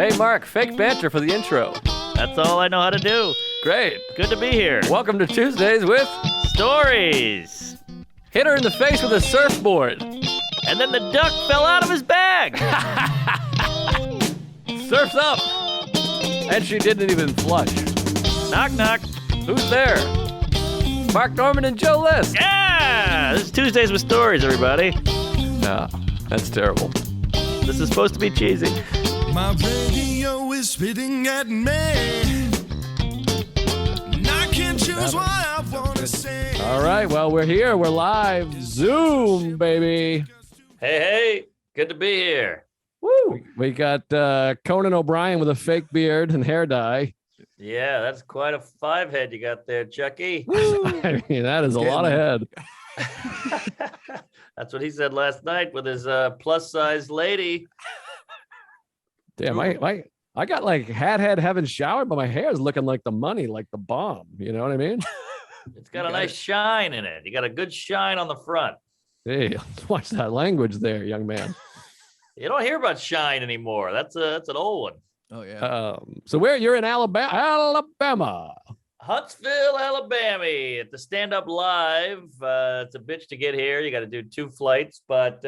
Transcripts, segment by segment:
Hey, Mark, fake banter for the intro. That's all I know how to do. Great. Good to be here. Welcome to Tuesdays with Stories. Hit her in the face with a surfboard. And then the duck fell out of his bag. Surf's up. And she didn't even flush. Knock, knock. Who's there? Mark Norman and Joe List. Yeah! This is Tuesdays with Stories, everybody. No, that's terrible. This is supposed to be cheesy. My radio is spitting at me, and I can't choose what I want to say. All right, well, we're here. We're live. Zoom, baby. Hey, good to be here. Woo! We got Conan O'Brien with a fake beard and hair dye. Yeah, that's quite a five head you got there, Chucky. I mean, that is a lot of head. That's what he said last night with his plus-size lady. Damn, I got like haven't showered, but my hair is looking like the money, like the bomb. You know what I mean? It's got a nice shine in it. You got a good shine on the front. Hey, watch that language there, young man. You don't hear about shine anymore. That's an old one. Oh yeah. So you're in Alabama. Huntsville, Alabama, at the Stand Up Live. It's a bitch to get here. You got to do 2 flights, but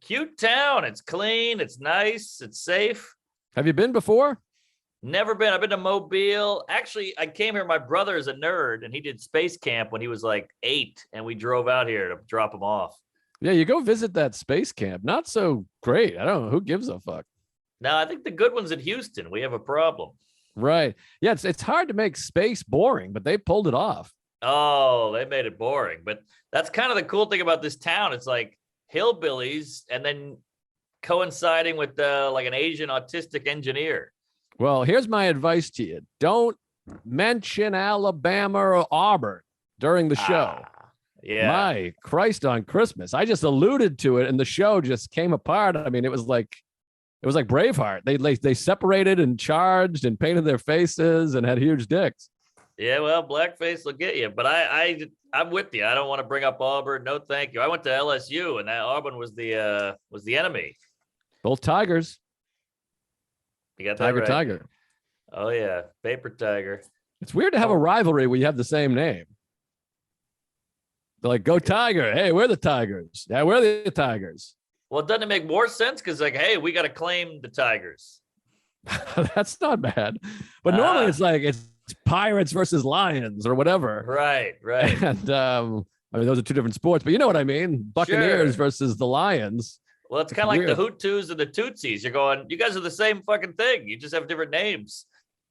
cute town. It's clean. It's nice. It's safe. Have you been before? Never been. I've been to Mobile. Actually, I came here. My brother is a nerd, and he did space camp when he was like 8, and we drove out here to drop him off. Yeah, you go visit that space camp. Not so great. I don't know. Who gives a fuck? No, I think the good one's in Houston. We have a problem. Right. Yeah, it's hard to make space boring, but they pulled it off. Oh, they made it boring. But that's kind of the cool thing about this town. It's like hillbillies and then coinciding with like an Asian autistic engineer. Well, here's my advice to you. Don't mention Alabama or Auburn during the show. Yeah. My Christ on Christmas. I just alluded to it and the show just came apart. I mean, it was like Braveheart. They separated and charged and painted their faces and had huge dicks. Yeah, well, blackface will get you. But I'm with you. I don't want to bring up Auburn. No, thank you. I went to LSU, and that Auburn was the enemy. Both Tigers. You got that right. Tiger. Oh yeah, Paper Tiger. It's weird to have a rivalry where you have the same name. They're like, go Tiger. Hey, we're the Tigers. Yeah, we're the Tigers. Well, doesn't it make more sense? Because like, hey, we got to claim the Tigers. That's not bad. But normally it's like it's Pirates versus Lions or whatever. Right. And I mean, those are 2 different sports, but you know what I mean? Buccaneers versus the Lions. Well, it's kind of like the Hutus and the Tutsis. You're going, you guys are the same fucking thing. You just have different names.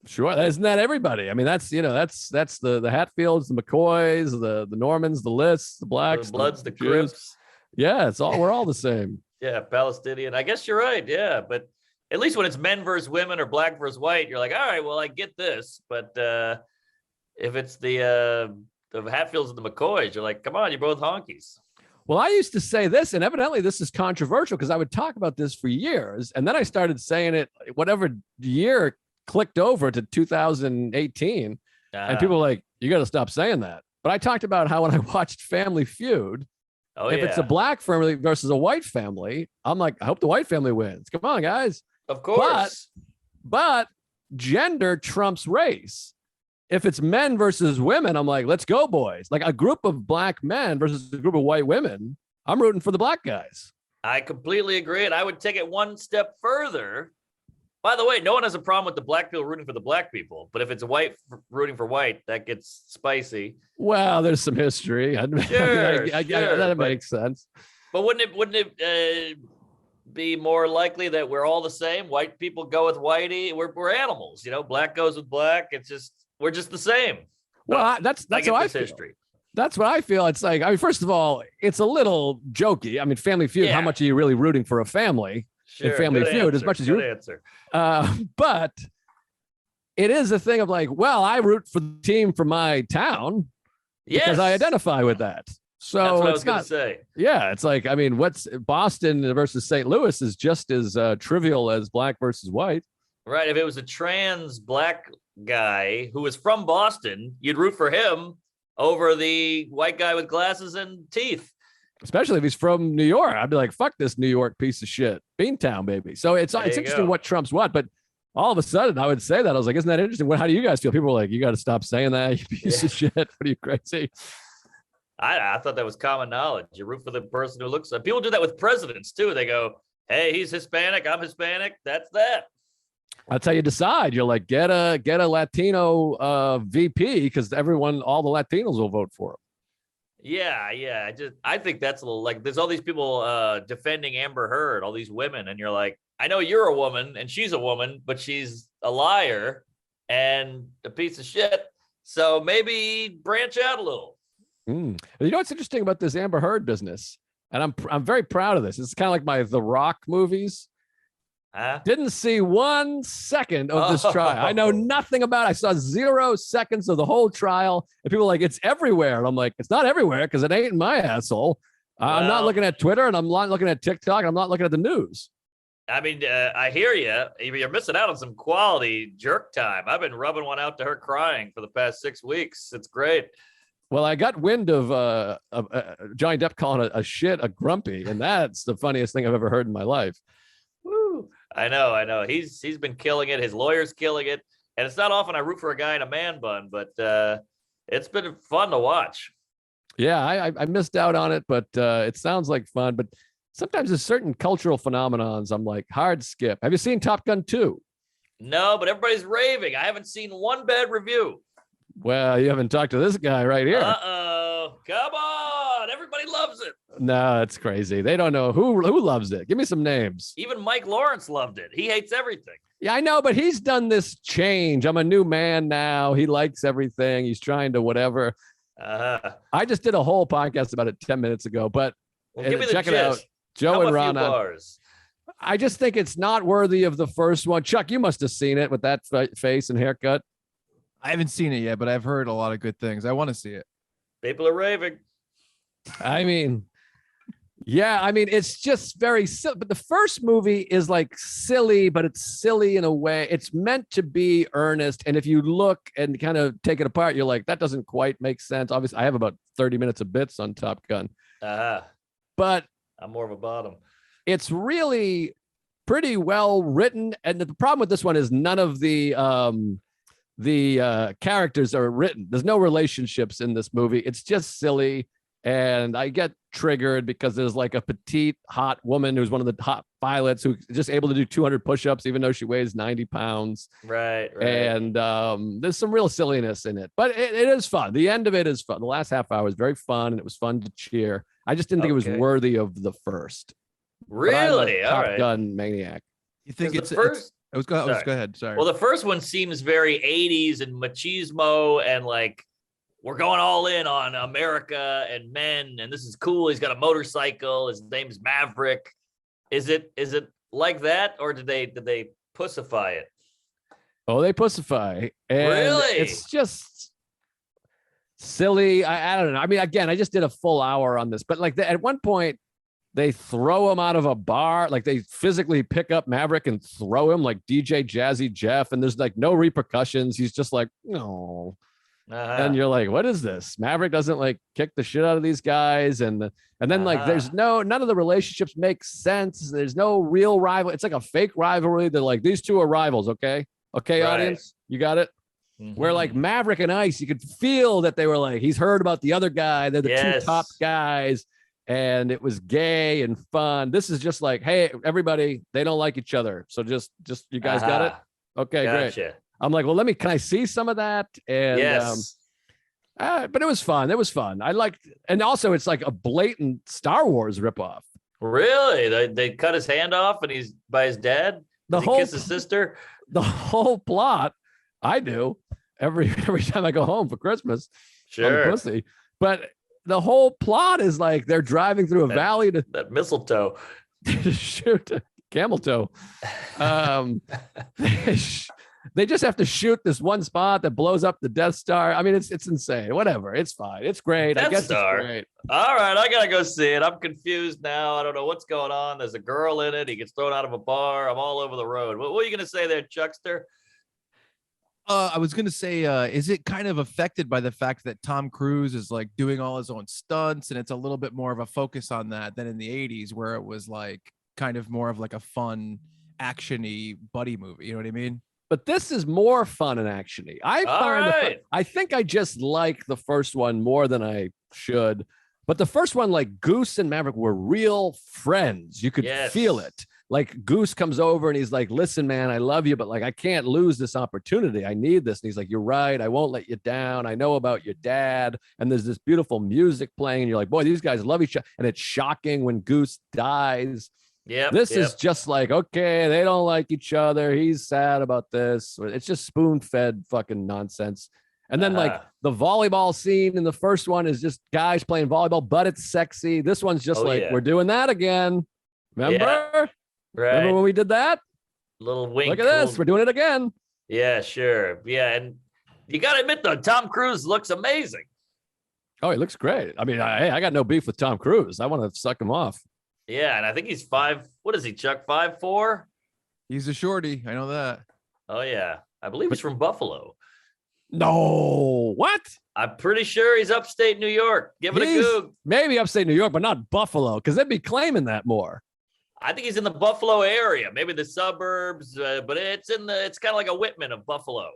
Sure. Isn't that everybody? I mean, that's the Hatfields, the McCoys, the Normans, the Lists, the Blacks, the Bloods, the Jews. Crips. Yeah, we're all the same. Yeah, Palestinian. I guess you're right. Yeah, but at least when it's men versus women or black versus white, you're like, all right, well, I get this. But if it's the Hatfields and the McCoys, you're like, come on, you're both honkies. Well, I used to say this, and evidently this is controversial because I would talk about this for years. And then I started saying it whatever year clicked over to 2018. And people were like, you got to stop saying that. But I talked about how when I watched Family Feud, if it's a black family versus a white family, I'm like, I hope the white family wins. Come on, guys. Of course. But gender trumps race. If it's men versus women, I'm like, let's go, boys. Like a group of black men versus a group of white women, I'm rooting for the black guys. I completely agree. And I would take it one step further. By the way, no one has a problem with the black people rooting for the black people. But if it's a white rooting for white, that gets spicy. Well, there's some history. Sure, that makes sense. But wouldn't it be more likely that we're all the same? White people go with whitey. We're animals, you know. Black goes with black. It's just we're just the same. Well, that's how I feel. History. That's what I feel. It's like, I mean, first of all, it's a little jokey. I mean, Family Feud. How much are you really rooting for a family? Sure, in Family Feud, as much as you answer. But it is a thing of like, well, I root for the team from my town because I identify with that. So that's what it's I was gonna say. Yeah, it's like, I mean, what's Boston versus St. Louis is just as trivial as black versus white. Right. If it was a trans black guy who was from Boston, you'd root for him over the white guy with glasses and teeth. Especially if he's from New York. I'd be like, fuck this New York piece of shit. Beantown, baby. So it's interesting what trumps what. But all of a sudden I would say that. I was like, isn't that interesting? How do you guys feel? People were like, you got to stop saying that, you piece of shit. What are you, crazy? I thought that was common knowledge. You root for the person who looks like. People do that with presidents too. They go, hey, he's Hispanic, I'm Hispanic. That's that. That's how you decide. You're like, get a Latino VP, because all the Latinos will vote for him. Yeah. I think that's a little like there's all these people defending Amber Heard, all these women, and you're like, I know you're a woman and she's a woman, but she's a liar and a piece of shit. So maybe branch out a little. You know what's interesting about this Amber Heard business, and I'm very proud of this. It's kind of like my The Rock movies. Didn't see 1 second of this trial. I know nothing about it. I saw 0 seconds of the whole trial, and people are like, it's everywhere. And I'm like, it's not everywhere because it ain't in my asshole. I'm not looking at Twitter, and I'm not looking at TikTok, and I'm not looking at the news. I mean, I hear you. You're missing out on some quality jerk time. I've been rubbing one out to her crying for the past 6 weeks. It's great. Well, I got wind of Johnny Depp calling a shit a grumpy, and that's the funniest thing I've ever heard in my life. Woo. I know. He's been killing it. His lawyer's killing it. And it's not often I root for a guy in a man bun, but it's been fun to watch. Yeah, I missed out on it, but it sounds like fun. But sometimes there's certain cultural phenomenons I'm like, hard skip. Have you seen Top Gun 2? No, but everybody's raving. I haven't seen one bad review. Well, you haven't talked to this guy right here. Uh-oh. Come on. Everybody loves it. No, it's crazy. They don't know who loves it. Give me some names. Even Mike Lawrence loved it. He hates everything. Yeah, I know, but he's done this change. I'm a new man now. He likes everything. He's trying to whatever. I just did a whole podcast about it 10 minutes ago, but give me the check gist. it out. Joe and Ron. Bars. I just think it's not worthy of the first one. Chuck, you must have seen it with that face and haircut. I haven't seen it yet, but I've heard a lot of good things. I want to see it. People are raving. I mean, yeah, it's just very silly. But the first movie is like silly, but it's silly in a way. It's meant to be earnest. And if you look and kind of take it apart, you're like, that doesn't quite make sense. Obviously, I have about 30 minutes of bits on Top Gun. But I'm more of a bottom. It's really pretty well written. And the problem with this one is none of the characters are written. There's no relationships in this movie. It's just silly. And I get triggered because there's like a petite, hot woman who's one of the top pilots who's just able to do 200 push-ups, even though she weighs 90 pounds. Right. And there's some real silliness in it, but it is fun. The end of it is fun. The last half hour was very fun, and it was fun to cheer. I just didn't think it was worthy of the first. Really? All right. Top Gun maniac. You think it's first? Go ahead. Sorry. Well, the first one seems very 80s and machismo and like, we're going all in on America and men, and this is cool. He's got a motorcycle. His name's Maverick. Is it like that, or did they pussify it? Oh, they pussify. And really? It's just silly. I don't know. I mean, again, I just did a full hour on this, but like at one point, they throw him out of a bar. Like they physically pick up Maverick and throw him like DJ Jazzy Jeff, and there's like no repercussions. He's just like, no. And you're like, what is this? Maverick doesn't like kick the shit out of these guys, and then like there's none of the relationships make sense. There's no real rival. It's like a fake rivalry. They're like, these two are rivals. Okay, right. Audience, you got it. Where like Maverick and Ice, you could feel that they were like, he's heard about the other guy. They're the two top guys, and it was gay and fun. This is just like, hey, everybody, they don't like each other, so just you guys got it. Okay, gotcha. Great. I'm like, well, can I see some of that? And yes. But it was fun. It was fun. I liked, and also it's like a blatant Star Wars ripoff. Really? They cut his hand off and he's by his dad? Does he kiss his sister? The whole plot, I do every time I go home for Christmas. Sure. Pussy. But the whole plot is like they're driving through a valley to that mistletoe to shoot a camel toe. They just have to shoot this one spot that blows up the Death Star. I mean, it's insane. Whatever. It's fine. It's great. I guess it's great. All right. I got to go see it. I'm confused now. I don't know what's going on. There's a girl in it. He gets thrown out of a bar. I'm all over the road. What are you going to say there, Chuckster? I was going to say, is it kind of affected by the fact that Tom Cruise is like doing all his own stunts, and it's a little bit more of a focus on that than in the 80s, where it was like kind of more of like a fun action-y buddy movie. You know what I mean? But this is more fun and actiony. I think I just like the first one more than I should. But the first one, like Goose and Maverick were real friends. You could feel it. Like Goose comes over and he's like, listen, man, I love you, but like I can't lose this opportunity. I need this. And he's like, you're right. I won't let you down. I know about your dad. And there's this beautiful music playing. And you're like, boy, these guys love each other. And it's shocking when Goose dies. Yeah, this is just like, okay, they don't like each other. He's sad about this. It's just spoon-fed fucking nonsense. And then like the volleyball scene in the first one is just guys playing volleyball, but it's sexy. This one's just we're doing that again. Remember? Yeah, right. Remember when we did that? Little wink. Look at this. We're doing it again. Yeah, sure. Yeah, and you got to admit though, Tom Cruise looks amazing. Oh, he looks great. I mean, I got no beef with Tom Cruise. I want to suck him off. Yeah, and I think he's 5. What is he, Chuck? 5'4"? He's a shorty. I know that. Oh yeah, I believe he's from Buffalo. No, what? I'm pretty sure he's upstate New York. Give it a goog. Maybe upstate New York, but not Buffalo, because they'd be claiming that more. I think he's in the Buffalo area, maybe the suburbs, but it's kind of like a Whitman of Buffalo.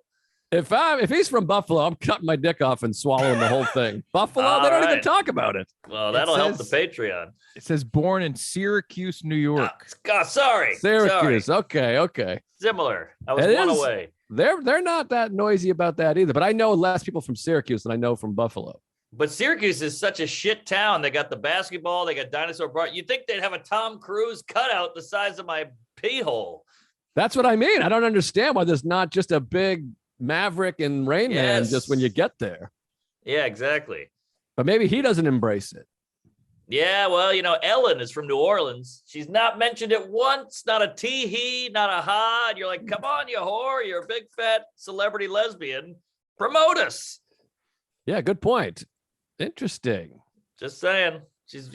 If he's from Buffalo, I'm cutting my dick off and swallowing the whole thing. Buffalo, they don't even talk about it. Well, that'll help the Patreon. It says born in Syracuse, New York. Sorry. Syracuse. Sorry. Okay. Similar. I was one away. They're not that noisy about that either, but I know less people from Syracuse than I know from Buffalo. But Syracuse is such a shit town. They got the basketball. They got Dinosaur Park. You'd think they'd have a Tom Cruise cutout the size of my pee hole. That's what I mean. I don't understand why there's not just a big Maverick and Rain Man just when you get there. Yeah, exactly. But maybe he doesn't embrace it. Yeah, well, Ellen is from New Orleans. She's not mentioned it once, not a tee-hee, not a ha. And you're like, come on, you whore. You're a big, fat celebrity lesbian. Promote us. Yeah, good point. Interesting. Just saying. She's,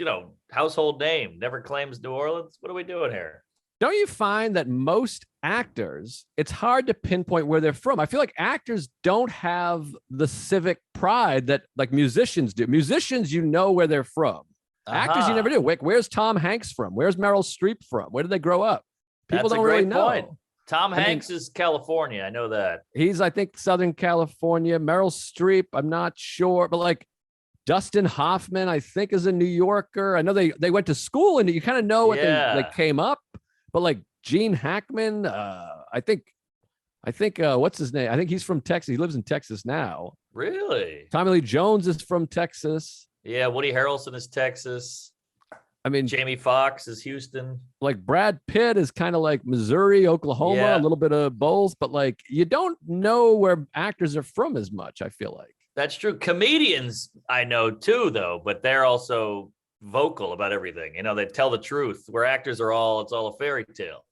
household name. Never claims New Orleans. What are we doing here? Don't you find that most actors, it's hard to pinpoint where they're from? I feel like actors don't have the civic pride that like musicians do. Musicians, where they're from. Actors, you never do. Where's Tom Hanks from? Where's Meryl Streep from? Where did they grow up? People don't really know. Point. Tom Hanks is California. I know that. He's, I think, Southern California. Meryl Streep, I'm not sure. But like Dustin Hoffman, I think, is a New Yorker. I know they went to school and you kind of know what they came up. But like Gene Hackman, I think what's his name? I think he's from Texas. He lives in Texas now. Really? Tommy Lee Jones is from Texas. Yeah, Woody Harrelson is Texas. I mean, Jamie Foxx is Houston. Like Brad Pitt is kind of like Missouri, Oklahoma, a little bit of both, but like you don't know where actors are from as much, I feel like. That's true. Comedians I know too, though, but they're also vocal about everything. They tell the truth, where actors are it's all a fairy tale.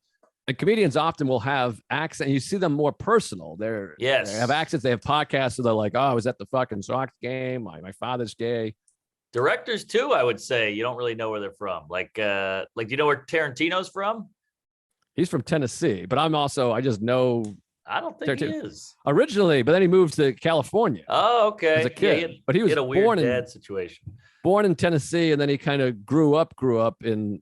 And comedians often will have accents. You see them more personal. They have accents. They have podcasts. So they're like, oh, I was at the fucking Sox game. My father's gay. Directors too, I would say. You don't really know where they're from. Like, do you know where Tarantino's from? He's from Tennessee, but I just know. I don't think he is originally, but then he moved to California. Oh, okay. As a kid, but he was a weird dad situation. Born in Tennessee, and then he kind of grew up in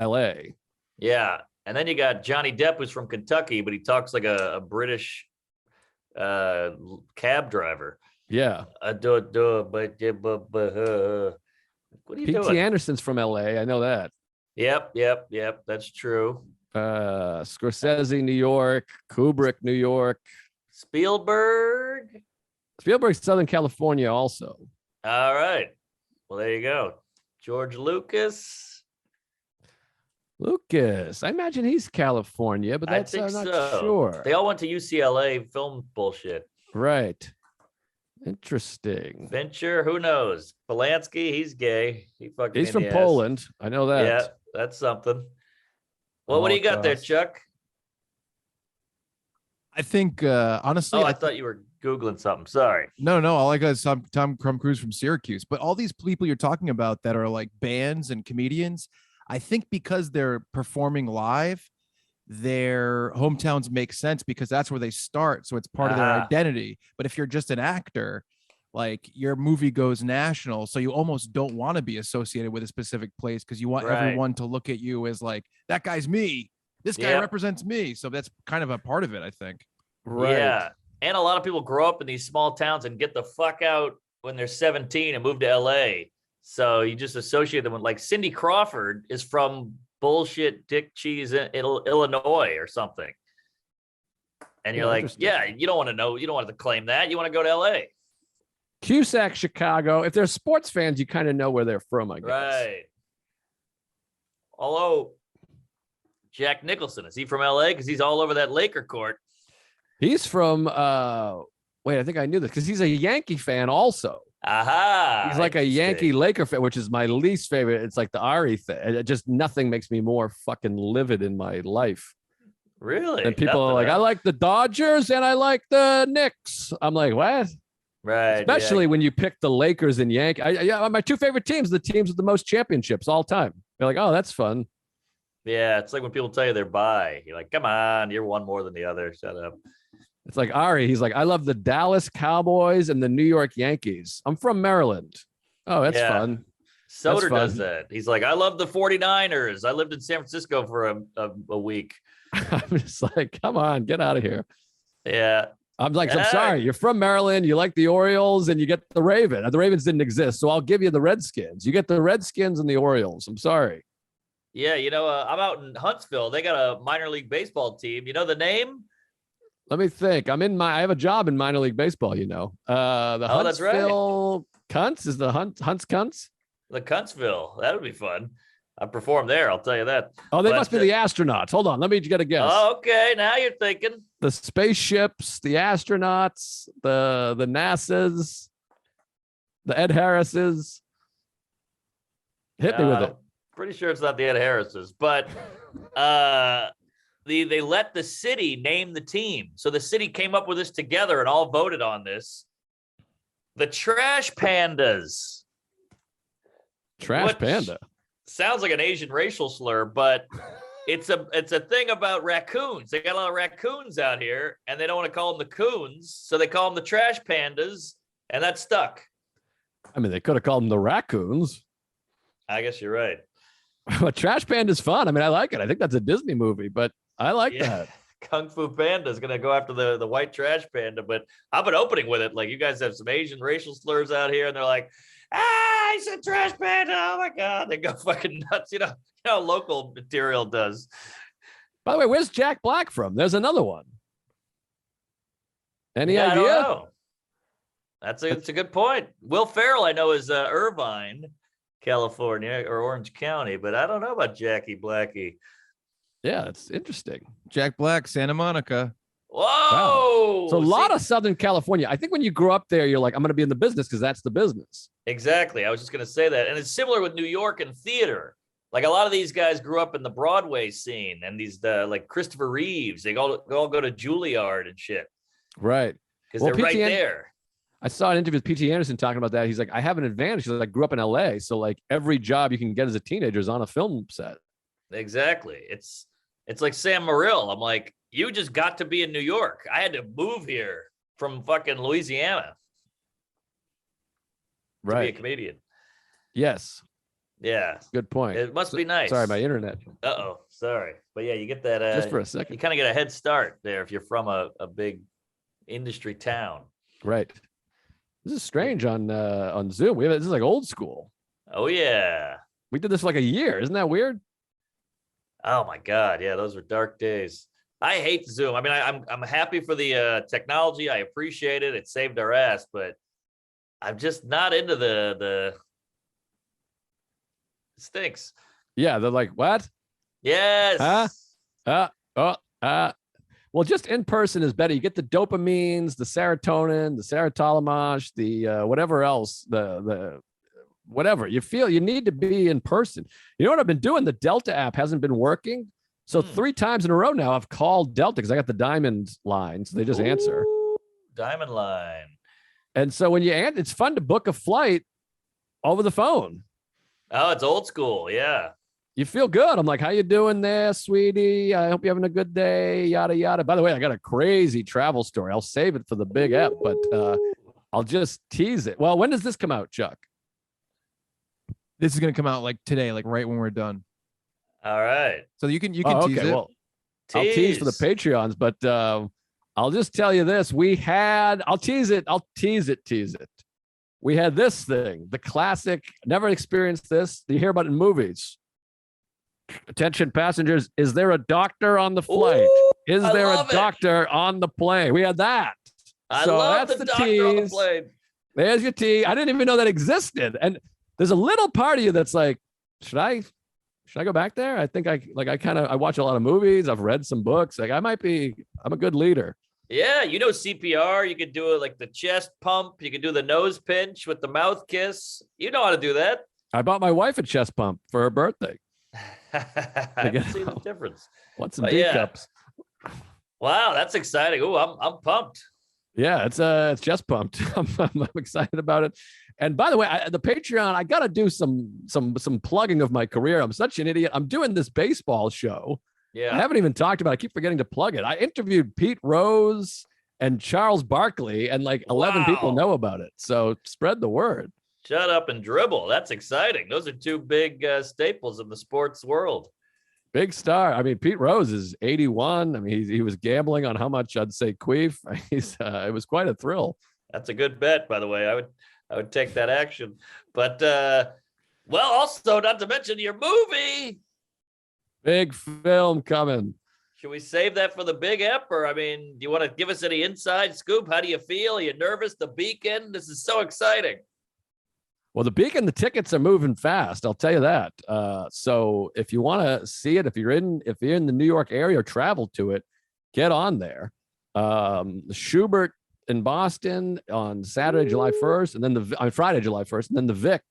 L.A. Yeah, and then you got Johnny Depp, who's from Kentucky, but he talks like a British cab driver. Yeah. What are you doing? P.T. Anderson's from L.A. I know that. Yep. That's true. Scorsese, New York. Kubrick, New York. Spielberg's Southern California also. All right. Well, there you go. George Lucas. I imagine he's California, but that's I'm not sure. They all went to UCLA film bullshit. Right. Interesting. Fincher, who knows? Polanski, he's gay. He's from Poland. I know that. Yeah, that's something. Well, what do you got there, Chuck? I think honestly. I thought you were Googling something. Sorry. No. All I got is Tom Cruise from Syracuse. But all these people you're talking about that are like bands and comedians, I think because they're performing live, their hometowns make sense because that's where they start. So it's part of their identity. But if you're just an actor, like your movie goes national, so you almost don't want to be associated with a specific place because you want everyone to look at you as like, that guy's me. this guy Yep. represents me. So that's kind of a part of it, I think. Right. Yeah. And a lot of people grow up in these small towns and get the fuck out when they're 17 and move to LA. So you just associate them with, like, Cindy Crawford is from bullshit Dick Cheese in Illinois or something. And you're Yeah, like, interesting. yeah, you don't want to know. You don't want to claim that. You want to go to LA. Cusack, Chicago. If they're sports fans, you kind of know where they're from, I guess. Right. Although Jack Nicholson, is he from LA? Because he's all over that Laker court. He's from wait, I think I knew this because he's a Yankee fan also. Aha. He's like a Yankee Laker fan, which is my least favorite. It's like the Ari thing. It just nothing makes me more fucking livid in my life. Really? And people are Nothing, like, huh? I like the Dodgers and I like the Knicks. I'm like, what? Right. Especially when you pick the Lakers and Yankee. Yeah, my two favorite teams, the teams with the most championships all time. You're like, oh, that's fun. Yeah, it's like when people tell you they're bi. You're like, come on, you're one more than the other. Shut up. It's like Ari. He's like, I love the Dallas Cowboys and the New York Yankees. I'm from Maryland. Oh, that's Yeah. fun. Soder fun. does that. He's like, I love the 49ers. I lived in San Francisco for a week. I'm just like, come on, get out of here. Yeah. I'm like, Yeah. I'm sorry. You're from Maryland. You like the Orioles and you get the Raven. The Ravens didn't exist. So I'll give you the Redskins. You get the Redskins and the Orioles. I'm sorry. Yeah, I'm out in Huntsville. They got a minor league baseball team. You know the name? Let me think. I have a job in minor league baseball, The Oh, that's right. Huntsville Cunts is the Hunts Cunts. The Cuntsville. That would be fun. I performed there. I'll tell you that. Oh, they But, must be the astronauts. Hold on. Let me get a guess. Oh, okay. Now you're thinking. The spaceships, the astronauts, the NASA's, the Ed Harris's. Hit me with it. Pretty sure it's not the Ed Harris's, but they let the city name the team. So the city came up with this together and all voted on this. The Trash Pandas. Trash Which Panda. Sounds like an Asian racial slur, but it's a thing about raccoons. They got a lot of raccoons out here, and they don't want to call them the coons, so they call them the Trash Pandas, and that stuck. I mean, they could have called them the raccoons. I guess you're right. But Trash Panda's fun. I mean, I like it. I think that's a Disney movie, but I like that. Kung Fu Panda is gonna go after the white trash panda, but I've been opening with it. Like, you guys have some Asian racial slurs out here, and they're like, I said trash panda. Oh my god, they go fucking nuts. You know how local material does. By the way, where's Jack Black from? There's another one. Any I don't idea? know. That's a good point. Will Ferrell, I know, is Irvine, California, or Orange County, but I don't know about Jackie Blackie. Yeah, it's interesting. Jack Black, Santa Monica. Whoa! So a lot See, of Southern California. I think when you grow up there, you're like, I'm going to be in the business because that's the business. exactly. I was just gonna say that, and it's similar with New York and theater. Like, a lot of these guys grew up in the Broadway scene, and these like Christopher Reeves, they all go to Juilliard and shit Right. because Well, they're right PTN there. I saw an interview with P.T. Anderson talking about that. He's like, I have an advantage because I grew up in L.A. So like every job you can get as a teenager is on a film set. Exactly. It's like Sam Morrill. I'm like, you just got to be in New York. I had to move here from fucking Louisiana to be a Right. comedian. Yes. Yeah. Good point. It must be nice. Sorry, my internet. Uh-oh. Sorry. But yeah, you get that. Just for a You second. kind of get a head start there if you're from a big industry town. Right. This is strange on Zoom. This is like old school. Oh, yeah. We did this for like a year. Isn't that weird? Oh, my God. Yeah, those were dark days. I hate Zoom. I mean, I'm happy for the technology. I appreciate it. It saved our ass, but I'm just not into the it stinks. Yeah. They're like, what? Yes. Well, just in person is better. You get the dopamines, the serotonin, the serotolamage, the whatever else, the whatever you feel. You need to be in person. You know what I've been doing? The Delta app hasn't been working. So 3 times in a row now, I've called Delta because I got the Diamond line. So they just answer. Ooh, Diamond Line. And so when you answer, it's fun to book a flight over the phone. Oh, it's old school. Yeah. You feel good. I'm like, how you doing there, sweetie? I hope you're having a good day, yada, yada. By the way, I got a crazy travel story. I'll save it for the big app, but I'll just tease it. Well, when does this come out, Chuck? This is gonna come out like today, like right when we're done. All right. So you can Oh, tease okay. it. Well, I'll tease for the Patreons, but I'll just tell you this. I'll tease it. We had this thing, the classic, never experienced this. You hear about it in movies. Attention passengers, is there a doctor on the flight? Ooh, Is there a doctor on the plane? We had that. I So love that's the the doctor on the tease. plane. There's your tea. I didn't even know that existed. And there's a little part of you that's like, should I go back there? I think I watch a lot of movies. I've read some books. Like I'm a good leader. Yeah, you know CPR. You could do it like the chest pump. You could do the nose pinch with the mouth kiss. You know how to do that. I bought my wife a chest pump for her birthday. I haven't seen the difference. Want some D cups? Wow, that's exciting. Oh, I'm pumped. Yeah, it's chest pumped. I'm excited about it. And by the way, the Patreon, I got to do some plugging of my career. I'm such an idiot. I'm doing this baseball show. Yeah. I haven't even talked about it. I keep forgetting to plug it. I interviewed Pete Rose and Charles Barkley, and like 11 people know about it. So spread the word. Shut up and dribble. That's exciting. Those are two big staples of the sports world. Big star. I mean, Pete Rose is 81. I mean, he was gambling on how much I'd say queef. It was quite a thrill. That's a good bet, by the way. I would take that action. But well, also not to mention your movie. Big film coming. Should we save that for the big ep? Or I mean, do you want to give us any inside scoop? How do you feel? Are you nervous? The Beacon? This is so exciting. Well, the Beacon, the tickets are moving fast. I'll tell you that. So if you want to see it, if you're in the New York area or travel to it, get on there. The Schubert in Boston on Saturday, July 1st, and then on Friday, July 1st, and then the Vic.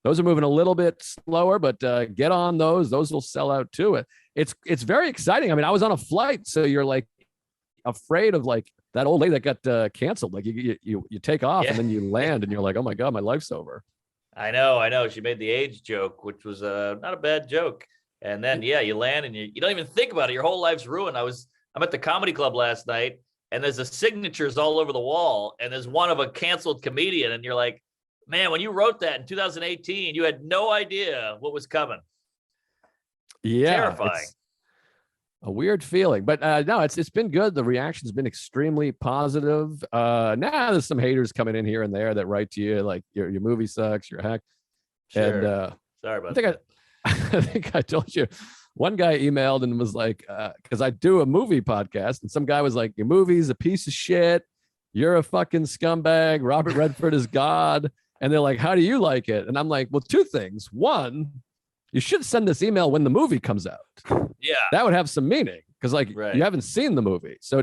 Those are moving a little bit slower, but get on those. Those will sell out too. It's very exciting. I mean, I was on a flight, so you're like afraid of like that old lady that got canceled. Like you take off and then you land and you're like, oh my God, my life's over. I know. She made the age joke, which was not a bad joke. And then, you land and you don't even think about it. Your whole life's ruined. I'm at the comedy club last night and there's the signatures all over the wall. And there's one of a canceled comedian. And you're like, man, when you wrote that in 2018, you had no idea what was coming. Yeah. Terrifying. A weird feeling, but no, it's been good. The reaction's been extremely positive. Now there's some haters coming in here and there that write to you like your movie sucks, you're hacked. Sure. And sorry about that. I think I told you. One guy emailed and was like, because I do a movie podcast, and some guy was like, your movie's a piece of shit. You're a fucking scumbag. Robert Redford is God. And they're like, how do you like it? And I'm like, well, two things. One, you should send this email when the movie comes out. Yeah. That would have some meaning because you haven't seen the movie. So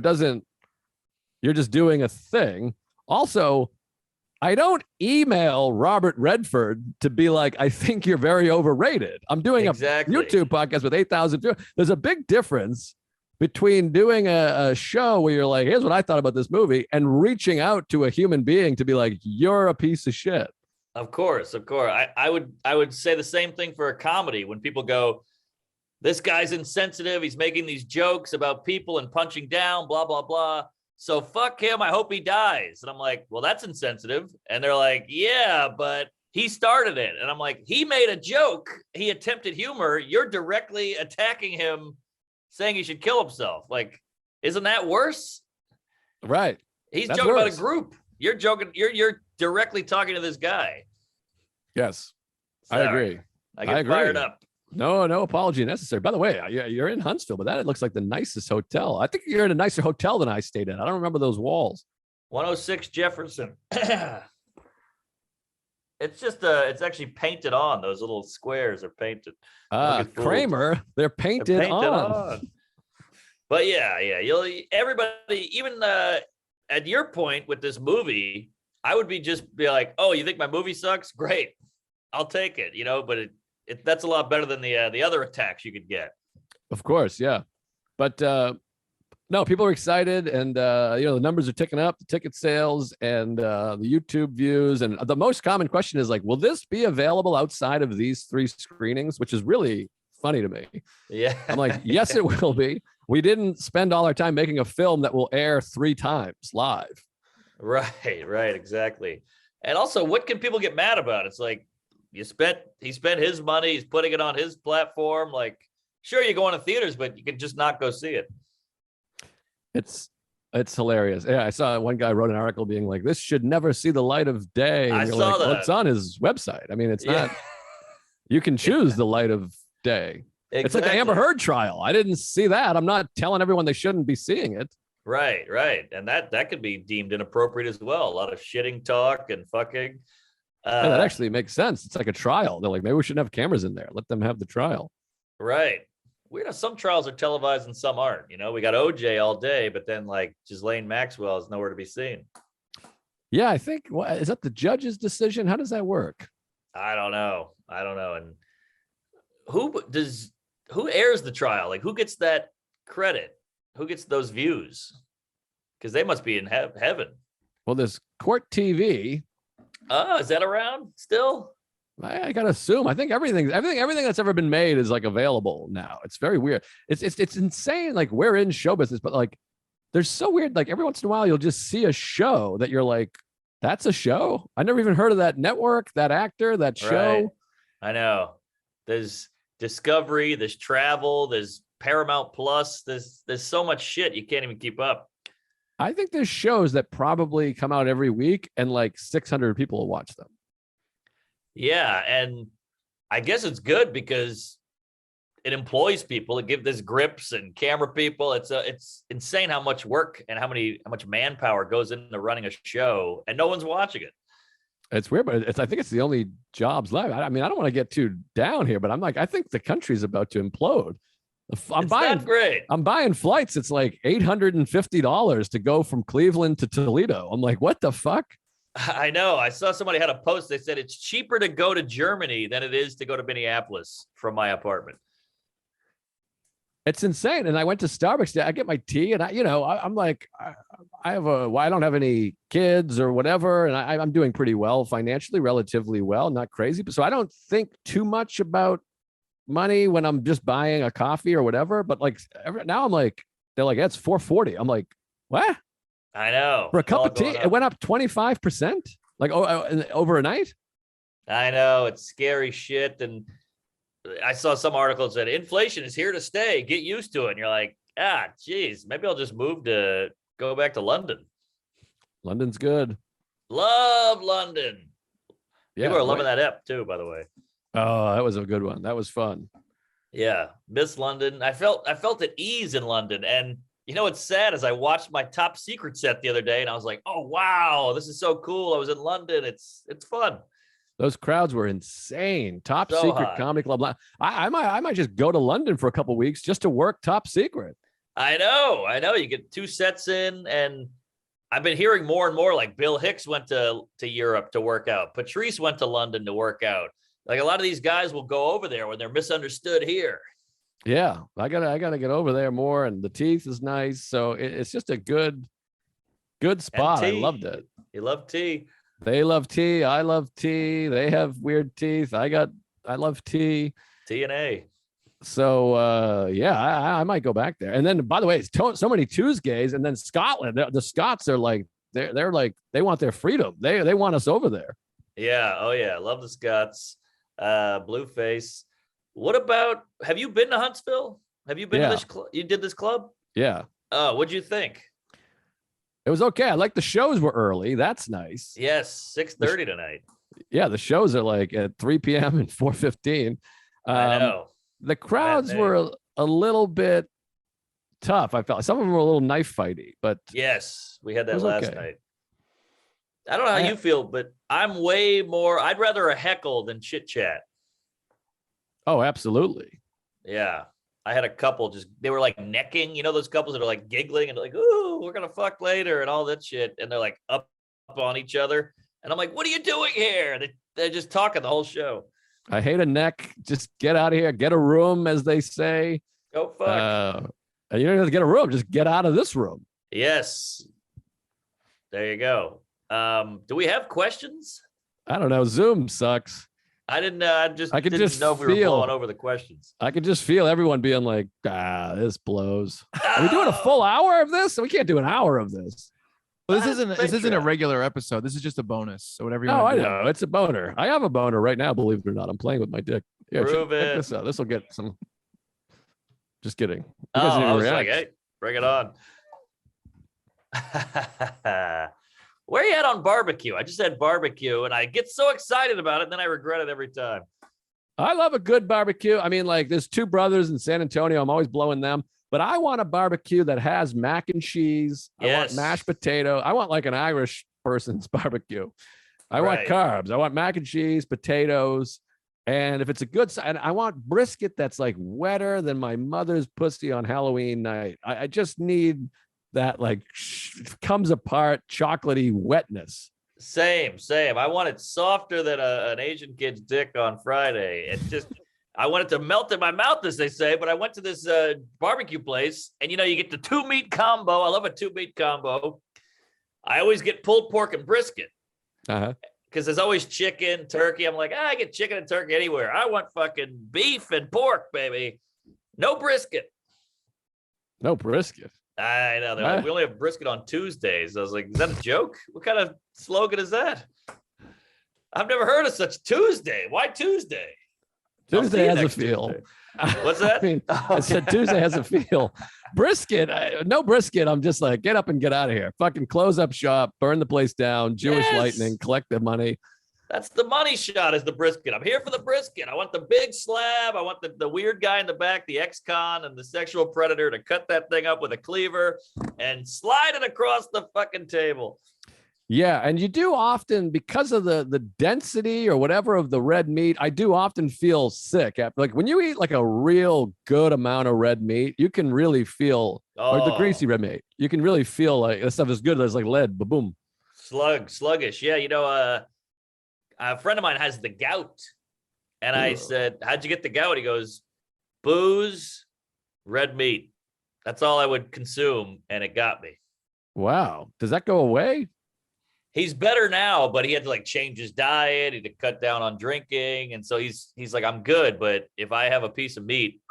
you're just doing a thing. Also, I don't email Robert Redford to be like, I think you're very overrated. I'm doing a YouTube podcast with 8,000 viewers. There's a big difference between doing a show where you're like, here's what I thought about this movie and reaching out to a human being to be like, you're a piece of shit. Of course. I would say the same thing for a comedy when people go, this guy's insensitive. He's making these jokes about people and punching down, blah, blah, blah. So fuck him. I hope he dies. And I'm like, well, that's insensitive. And they're like, yeah, but he started it. And I'm like, he made a joke. He attempted humor. You're directly attacking him, saying he should kill himself. Like, isn't that worse? Right. He's joking about a group. You're joking. You're directly talking to this guy. Yes, Sorry. I agree. I get fired up. No apology necessary. By the way, you're in Huntsville, but that looks like the nicest hotel. I think you're in a nicer hotel than I stayed in. I don't remember those walls. 106 Jefferson. It's just it's actually painted on. Those little squares are painted. Kramer, they're painted on. But yeah, everybody, even at your point with this movie, I would be like, oh, you think my movie sucks? Great, I'll take it. But that's a lot better than the other attacks you could get. Of course, yeah. But no, people are excited, and the numbers are ticking up, the ticket sales, and the YouTube views. And the most common question is like, will this be available outside of these 3 screenings? Which is really funny to me. Yeah, I'm like, yes, it will be. We didn't spend all our time making a film that will air 3 times live. Right, exactly. And also, what can people get mad about? It's like he spent his money, he's putting it on his platform. Like, Sure, you go into theaters, but you can just not go see it. It's hilarious. Yeah, I saw one guy wrote an article being like, "This should never see the light of day." And I you're saw like, well, that. it's on his website. I mean, it's Yeah. not. You can choose the light of day. It's like the Amber Heard trial. I didn't see that. I'm not telling everyone they shouldn't be seeing it. Right, and that could be deemed inappropriate as well. A lot of shitting talk and fucking. Yeah, that actually makes sense. It's like a trial. They're like, maybe we shouldn't have cameras in there. Let them have the trial. Right. Some trials are televised and some aren't. We got OJ all day, but then like Ghislaine Maxwell is nowhere to be seen. Yeah, I think. Is that the judge's decision? How does that work? I don't know. And who airs the trial? Like, who gets that credit? Who gets those views? Because they must be in heaven. Well, there's Court TV. Oh, is that around still? I gotta assume. I think everything that's ever been made is like available now. It's very weird. It's insane. Like, we're in show business, but like, there's so weird. Like, every once in a while, you'll just see a show that you're like, that's a show. I never even heard of that network, that actor, that show. Right. I know. There's Discovery. There's Travel. There's Paramount Plus. There's so much shit you can't even keep up. I think there's shows that probably come out every week and like 600 people will watch them. Yeah, and I guess it's good because it employs people. It gives this grips and camera people. It's insane how much work and how much manpower goes into running a show, and no one's watching it. It's weird, but I think it's the only jobs left. I mean, I don't want to get too down here, but I'm like, I think the country's about to implode. I'm buying flights. It's like $850 to go from Cleveland to Toledo. I'm like, what the fuck? I know. I saw somebody had a post. They said it's cheaper to go to Germany than it is to go to Minneapolis from my apartment. It's insane. And I went to Starbucks. I get my tea, and I'm like, I don't have any kids or whatever, and I'm doing pretty well financially, relatively well, not crazy. But so I don't think too much about money when I'm just buying a coffee or whatever. But like now, I'm like, they're like, that's $4.40. I'm like, what? I know. For a cup of tea, it went up 25%, like over a night. I know, it's scary shit. And I saw some articles that inflation is here to stay. Get used to it. And you're like, geez, maybe I'll just go back to London. London's good. Love London. Yeah, people are loving that app too, by the way. Oh, that was a good one. That was fun. Yeah, miss London. I felt at ease in London, and what's sad is I watched my Top Secret set the other day, and I was like, oh wow, this is so cool. I was in London. It's fun. Those crowds were insane. Top So Secret hot. Comedy Club. I might just go to London for a couple of weeks just to work Top Secret. I know. You get 2 sets in, and I've been hearing more and more. Like Bill Hicks went to Europe to work out. Patrice went to London to work out. Like a lot of these guys will go over there when they're misunderstood here. Yeah, I gotta get over there more, and the teeth is nice. So it's just a good spot. I loved it. You love tea. They love tea. I love tea. They have weird teeth. I love tea. T&A. So yeah, I might go back there. And then, by the way, it's so many Tuesdays, and then Scotland. The Scots are like they're like they want their freedom. They want us over there. Yeah. Oh yeah. Love the Scots. Blueface. What about? Have you been to Huntsville? Have you been to this club? You did this club? Yeah. Oh, what'd you think? It was okay. I like the shows were early. That's nice. Yes, 6:30 tonight. Yeah, the shows are like at 3 p.m. and 4:15. I know. The crowds were a little bit tough. I felt like some of them were a little knife fighty, but yes, we had that last okay. night. I don't know how you feel, but I'm way more. I'd rather a heckle than chit chat. Oh, absolutely. Yeah. I had a couple they were like necking, those couples that are like giggling and like, ooh, we're going to fuck later and all that shit. And they're like up on each other. And I'm like, what are you doing here? They're just talking the whole show. I hate a neck. Just get out of here. Get a room, as they say. Go fuck. And you don't have to get a room. Just get out of this room. Yes. There you go. Do we have questions? I don't know. Zoom sucks. I didn't know if we were blowing over the questions. I could just feel everyone being like, this blows. Are we doing a full hour of this? We can't do an hour of this. Well, this isn't a regular episode. This is just a bonus. So whatever you want. I know. It's a boner. I have a boner right now, believe it or not. I'm playing with my dick. Yeah, Prove check it. this out. This will get some. Just kidding. You Oh, guys didn't I even was like, react. hey, bring it on. Where you at on barbecue? I just had barbecue and I get so excited about it, and then I regret it every time. I love a good barbecue. I mean, like there's two brothers in San Antonio. I'm always blowing them, but I want a barbecue that has mac and cheese. I want Yes. mashed potato. I want like an Irish person's barbecue. I want Right. carbs. I want mac and cheese, potatoes. And if it's a good and I want brisket that's like wetter than my mother's pussy on Halloween night. I just need that like comes apart chocolatey wetness. Same. I want it softer than an Asian kid's dick on Friday. It just, I want it to melt in my mouth, as they say. But I went to this barbecue place, and you get the 2-meat combo. I love a 2-meat combo. I always get pulled pork and brisket because there's always chicken, turkey. I'm like, I get chicken and turkey anywhere. I want fucking beef and pork, baby. No brisket. No brisket. I know. They're like, we only have brisket on Tuesdays. I was like, is that a joke? What kind of slogan is that? I've never heard of such Tuesday. Why Tuesday? Tuesday has a feel. What's that? I mean, I said Tuesday has a feel. Brisket, no brisket. I'm just like, get up and get out of here. Fucking close up shop, burn the place down, Jewish lightning, collect the money. That's the money shot is the brisket. I'm here for the brisket. I want the big slab. I want the weird guy in the back, the ex-con and the sexual predator to cut that thing up with a cleaver and slide it across the fucking table. Yeah, and you do often, because of the density or whatever of the red meat, I do often feel sick. Like when you eat like a real good amount of red meat, you can really feel, or the greasy red meat, you can really feel like this stuff is good. It's like lead, boom. Sluggish. Yeah, a friend of mine has the gout. And I said, how'd you get the gout? He goes, booze, red meat. That's all I would consume. And it got me. Wow. Does that go away? He's better now, but he had to like change his diet. He had to cut down on drinking. And so he's like, I'm good. But if I have a piece of meat,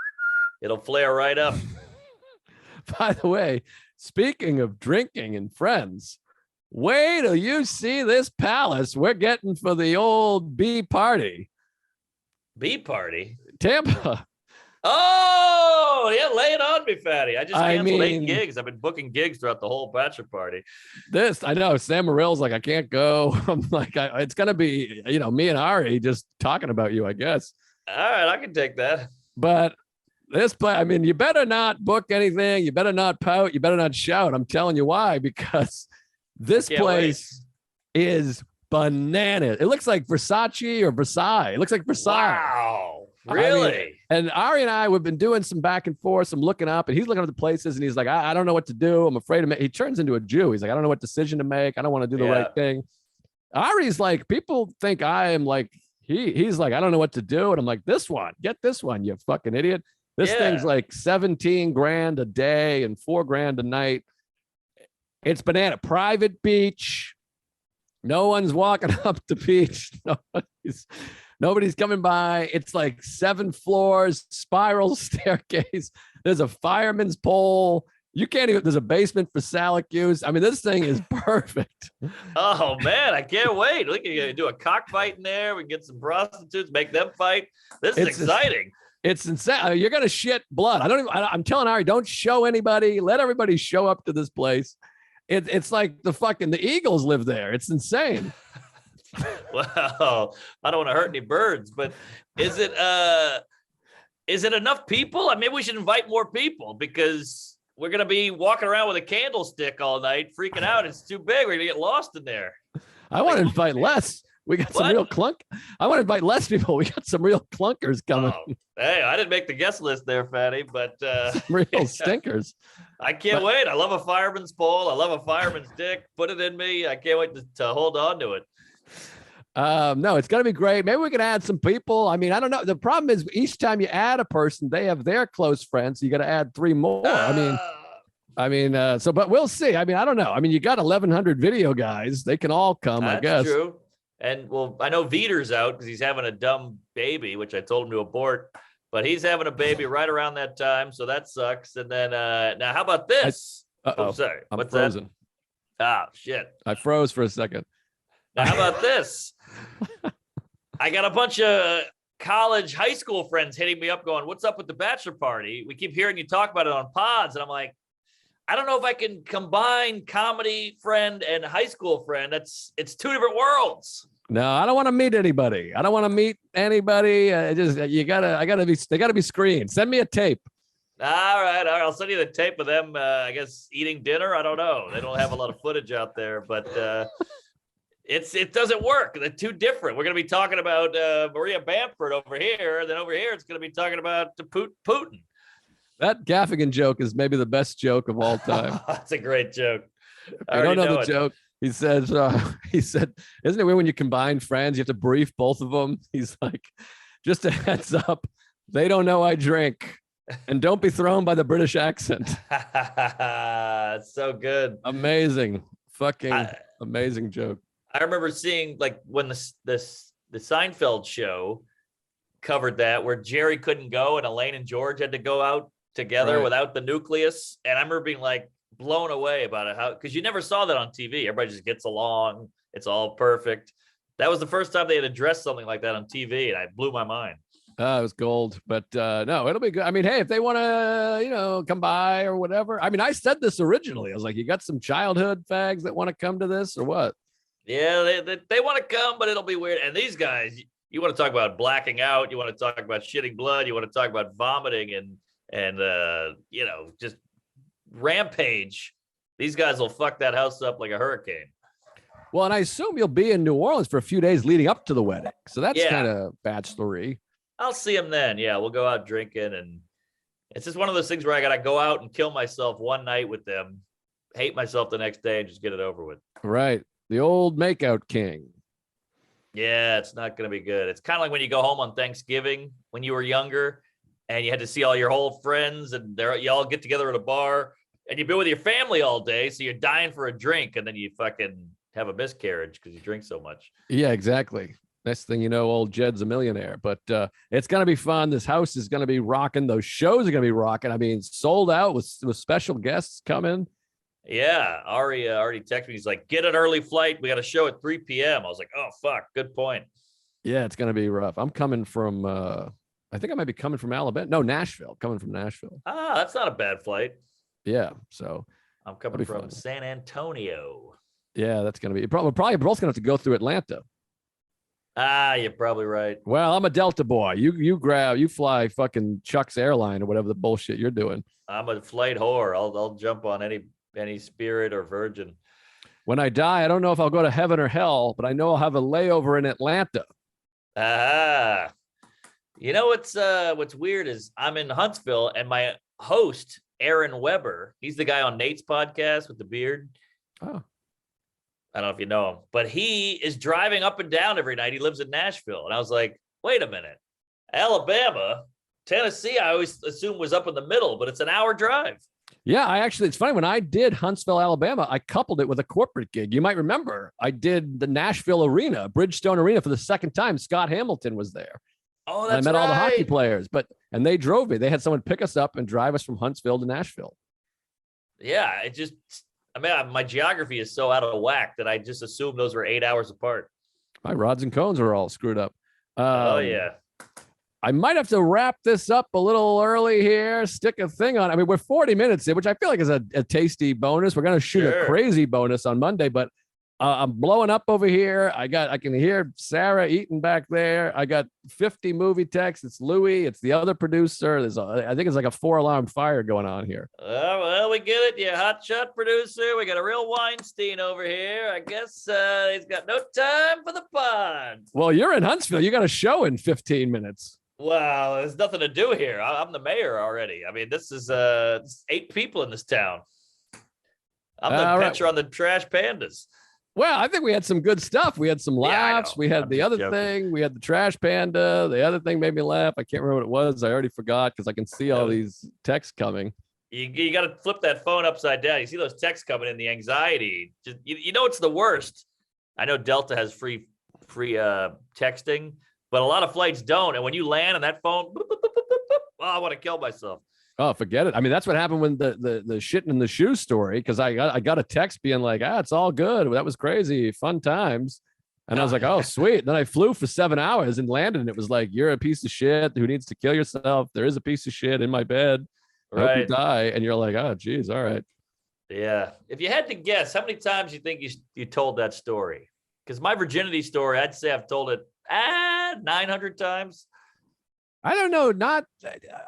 it'll flare right up. By the way, speaking of drinking and friends, wait till you see this palace we're getting for the old bee party. Bee party? Tampa. Oh, yeah, lay it on me, fatty. I just canceled 8 gigs. I've been booking gigs throughout the whole bachelor party. I know Sam Morrill's like, I can't go. I'm like, it's going to be, me and Ari just talking about you, I guess. All right, I can take that. But this play, I mean, you better not book anything. You better not pout. You better not shout. I'm telling you why, because this place is bananas. It looks like Versace or Versailles. It looks like Versailles. Wow. Really? I mean, and Ari and I, we've been doing some back and forth, some looking up, and he's looking up the places, and he's like, I don't know what to do. I'm afraid of it. He turns into a Jew. He's like, I don't know what decision to make. I don't want to do the right thing. Ari's like, people think I am like, he's like, I don't know what to do. And I'm like, get this one, you fucking idiot. This thing's like 17 grand a day and 4 grand a night. It's banana. Private beach. No one's walking up the beach. Nobody's coming by. It's like 7 floors, spiral staircase. There's a fireman's pole. You can't even, there's a basement for Salic use. I mean, this thing is perfect. Oh, man, I can't wait. We can do a cockfight in there. We can get some prostitutes, make them fight. This is exciting. It's insane. You're going to shit blood. I'm telling Ari, don't show anybody. Let everybody show up to this place. It's like the Eagles live there. It's insane. Well, I don't want to hurt any birds, but is it enough people? I mean, maybe we should invite more people because we're going to be walking around with a candlestick all night, freaking out. It's too big. We're going to get lost in there. I want to invite less. We got some real I want to invite less people. We got some real clunkers coming. Oh, hey, I didn't make the guest list there, Fatty, but some real stinkers. I can't wait. I love a fireman's pole. I love a fireman's dick. Put it in me. I can't wait to hold on to it. No, it's going to be great. Maybe we can add some people. I mean, I don't know. The problem is each time you add a person, they have their close friends. So you got to add 3 more. But we'll see. I mean, I don't know. I mean, you got 1,100 video guys. They can all come, I guess. That's true. And well, I know Viter's out because he's having a dumb baby, which I told him to abort, but he's having a baby right around that time. So that sucks. And then, now how about this? Sorry. I'm What's frozen. That? Oh, shit. I froze for a second. Now, how about this? I got a bunch of college, high school friends hitting me up going, what's up with the bachelor party? We keep hearing you talk about it on pods. And I'm like, I don't know if I can combine comedy friend and high school friend. It's two different worlds. No, I don't want to meet anybody. I don't want to meet anybody. They gotta be screened. Send me a tape. All right. I'll send you the tape of them, I guess, eating dinner. I don't know. They don't have a lot of footage out there, but it doesn't work. They're too different. We're going to be talking about Maria Bamford over here. And then over here, it's going to be talking about Putin. That Gaffigan joke is maybe the best joke of all time. That's a great joke. I don't know the joke. He said, isn't it weird when you combine friends, you have to brief both of them? He's like, just a heads up, they don't know I drink. And don't be thrown by the British accent. It's so good. Amazing. Amazing joke. I remember seeing like when the Seinfeld show covered that, where Jerry couldn't go and Elaine and George had to go out together without the nucleus. And I remember being like blown away about it, because you never saw that on TV. Everybody just gets along. It's all perfect. That was the first time they had addressed something like that on TV, and I blew my mind. It was gold, but no, it'll be good. I mean, hey, if they want to, come by or whatever. I mean, I said this originally. I was like, you got some childhood fags that want to come to this or what? Yeah, they want to come, but it'll be weird. And these guys, you want to talk about blacking out. You want to talk about shitting blood. You want to talk about vomiting and just rampage. These guys will fuck that house up like a hurricane. Well, and I assume you'll be in New Orleans for a few days leading up to the wedding. So that's kind of bachelory. I'll see him then. Yeah, we'll go out drinking. And it's just one of those things where I got to go out and kill myself one night with them, hate myself the next day, and just get it over with. Right. The old makeout king. Yeah, it's not going to be good. It's kind of like when you go home on Thanksgiving when you were younger and you had to see all your whole friends and you all get together at a bar and you've been with your family all day. So you're dying for a drink and then you fucking have a miscarriage because you drink so much. Yeah, exactly. Next thing you know, old Jed's a millionaire. But it's going to be fun. This house is going to be rocking. Those shows are going to be rocking. I mean, sold out with special guests coming. Yeah, Ari already texted me. He's like, get an early flight. We got a show at 3 p.m. I was like, oh, fuck. Good point. Yeah, it's going to be rough. I'm coming from, I think I might be coming from Alabama. No, Nashville. Coming from Nashville. Ah, that's not a bad flight. Yeah, so. I'm coming from San Antonio. Yeah, that's going to be. We're probably both going to have to go through Atlanta. Ah, you're probably right. Well, I'm a Delta boy. You fly fucking Chuck's airline or whatever the bullshit you're doing. I'm a flight whore. I'll jump on any Spirit or Virgin. When I die, I don't know if I'll go to heaven or hell, but I know I'll have a layover in Atlanta. Ah, you know what's weird is I'm in Huntsville and my host Aaron Weber, he's the guy on Nate's podcast with the beard. Oh, I don't know if you know him, but he is driving up and down every night. He lives in Nashville, and I was like, wait a minute, Alabama, Tennessee. I always assumed was up in the middle, but it's an hour drive. Yeah, it's funny. When I did Huntsville, Alabama, I coupled it with a corporate gig. You might remember I did the Nashville Arena, Bridgestone Arena for the second time. Scott Hamilton was there. Oh, that's I met right. all the hockey players, and they drove me. They had someone pick us up and drive us from Huntsville to Nashville. Yeah, my geography is so out of whack that I just assumed those were 8 hours apart. My rods and cones are all screwed up. Oh, yeah. I might have to wrap this up a little early here. Stick a thing on. I mean, we're 40 minutes in, which I feel like is a tasty bonus. We're going to shoot a crazy bonus on Monday, but I'm blowing up over here. I can hear Sarah eating back there. I got 50 movie texts. It's Louie. It's the other producer. I think it's like a 4-alarm fire going on here. Well, we get it. You hotshot producer. We got a real Weinstein over here. I guess he's got no time for the pod. Well, you're in Huntsville. You got a show in 15 minutes. Well, there's nothing to do here. I'm the mayor already. I mean, this is 8 people in this town. I'm the pitcher on the Trash Pandas. Well, I think we had some good stuff. We had some laughs. We had the other thing. We had the Trash Panda. The other thing made me laugh. I can't remember what it was. I already forgot because I can see all these texts coming. You got to flip that phone upside down. You see those texts coming in, the anxiety. Just you know it's the worst. I know Delta has free texting, but a lot of flights don't. And when you land on that phone, boop, boop, boop, boop, boop, boop, I want to kill myself. Oh, forget it. I mean, that's what happened when the shitting in the shoe story, because I got a text being like, it's all good. That was crazy. Fun times. And I was like, oh, sweet. Then I flew for 7 hours and landed, and it was like, you're a piece of shit who needs to kill yourself. There is a piece of shit in my bed. I hope you die. And you're like, oh, geez, all right. Yeah. If you had to guess, how many times you think you told that story? Because my virginity story, I'd say I've told it 900 times. I don't know.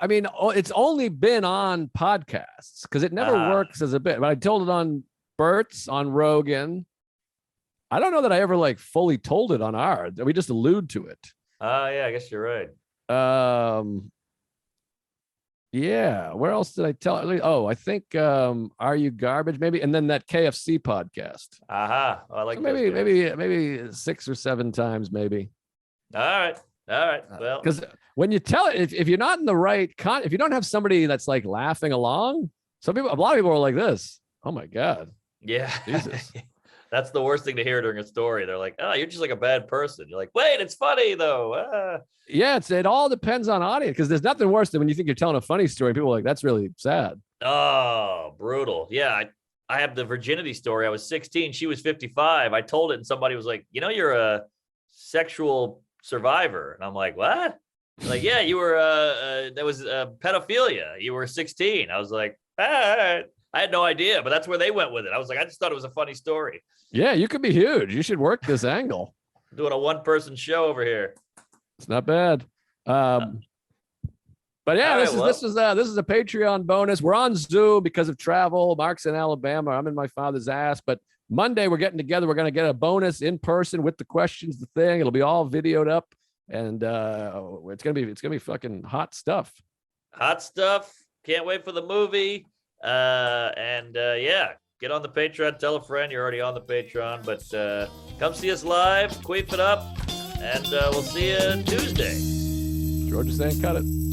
I mean, it's only been on podcasts because it never works as a bit. But I told it on Bert's, on Rogan. I don't know that I ever like fully told it on ours. We just allude to it. Yeah, I guess you're right. Yeah. Where else did I tell? Oh, I think Are You Garbage? Maybe, and then that KFC podcast. Aha. I like so maybe 6 or 7 times, maybe. All right. Well, because when you tell it, if you're not in the right if you don't have somebody that's like laughing along, a lot of people are like this. Oh my God. Yeah. Jesus. That's the worst thing to hear during a story. They're like, oh, you're just like a bad person. You're like, wait, it's funny though. Yeah, it all depends on audience because there's nothing worse than when you think you're telling a funny story. People are like, that's really sad. Oh, brutal. Yeah. I have the virginity story. I was 16. She was 55. I told it and somebody was like, you're a sexual survivor. And I'm like, what? Like, yeah, you were, that was pedophilia. You were 16. I was like, I had no idea, but that's where they went with it. I was like, I just thought it was a funny story. Yeah, you could be huge. You should work this angle. Doing a 1-person show over here. It's not bad. But yeah, this is a Patreon bonus. We're on Zoom because of travel. Mark's in Alabama. I'm in my father's ass. But Monday we're getting together. We're gonna get a bonus in person with the questions, the thing. It'll be all videoed up, and it's gonna be fucking hot stuff. Hot stuff. Can't wait for the movie. Yeah, get on the Patreon, tell a friend. You're already on the Patreon, but come see us live, queef it up, and we'll see you Tuesday. George is saying cut it.